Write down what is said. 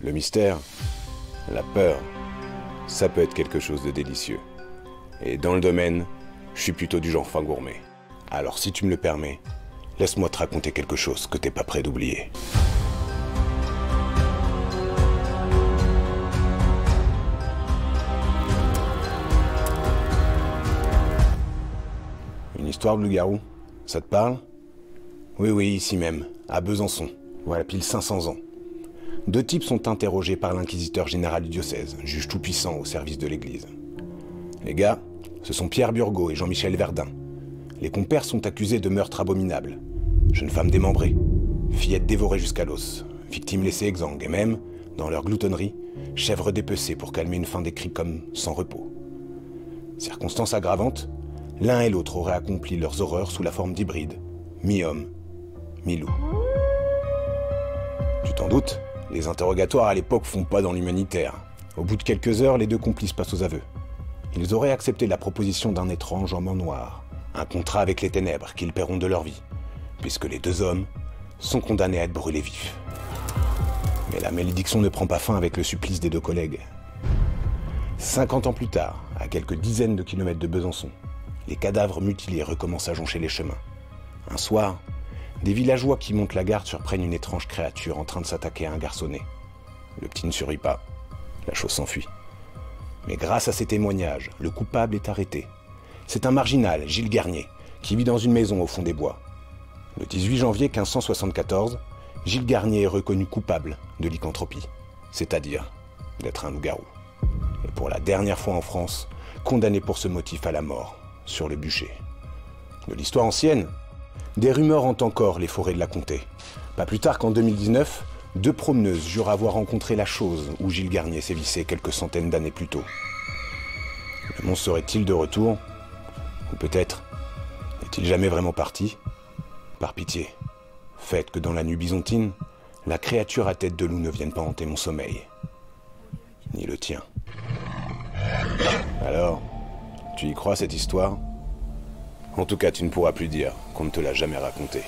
Le mystère, la peur, ça peut être quelque chose de délicieux. Et dans le domaine, je suis plutôt du genre fin gourmet. Alors si tu me le permets, laisse-moi te raconter quelque chose que t'es pas prêt d'oublier. Une histoire de loup-garou, ça te parle? Oui, ici même, à Besançon, voilà pile 500 ans. Deux types sont interrogés par l'inquisiteur général du diocèse, juge tout-puissant au service de l'Église. Les gars, ce sont Pierre Burgot et Jean-Michel Verdun. Les compères sont accusés de meurtre abominable. Jeune femme démembrée, fillette dévorée jusqu'à l'os, victime laissée exsangue et même, dans leur gloutonnerie, chèvre dépecée pour calmer une faim décrite comme sans repos. Circonstance aggravante, l'un et l'autre auraient accompli leurs horreurs sous la forme d'hybrides, mi-homme, mi-loup. Tu t'en doutes, les interrogatoires à l'époque font pas dans l'humanitaire. Au bout de quelques heures, les deux complices passent aux aveux. Ils auraient accepté la proposition d'un étrange homme en noir, un contrat avec les ténèbres qu'ils paieront de leur vie, puisque les deux hommes sont condamnés à être brûlés vifs. Mais la malédiction ne prend pas fin avec le supplice des deux collègues. 50 ans plus tard, à quelques dizaines de kilomètres de Besançon, les cadavres mutilés recommencent à joncher les chemins. Un soir, des villageois qui montent la garde surprennent une étrange créature en train de s'attaquer à un garçonnet. Le petit ne survit pas. La chose s'enfuit. Mais grâce à ces témoignages, le coupable est arrêté. C'est un marginal, Gilles Garnier, qui vit dans une maison au fond des bois. Le 18 janvier 1574, Gilles Garnier est reconnu coupable de lycanthropie, c'est-à-dire d'être un loup-garou. Et pour la dernière fois en France, condamné pour ce motif à la mort, sur le bûcher. De l'histoire ancienne, des rumeurs hantent encore les forêts de la Comté. Pas plus tard qu'en 2019, deux promeneuses jurent avoir rencontré la chose où Gilles Garnier sévissait quelques centaines d'années plus tôt. Le monstre serait-il de retour? Ou peut-être n'est-il jamais vraiment parti? Par pitié, faites que dans la nuit byzantine, la créature à tête de loup ne vienne pas hanter mon sommeil. Ni le tien. Alors, tu y crois cette histoire? En tout cas, tu ne pourras plus dire qu'on ne te l'a jamais racontée.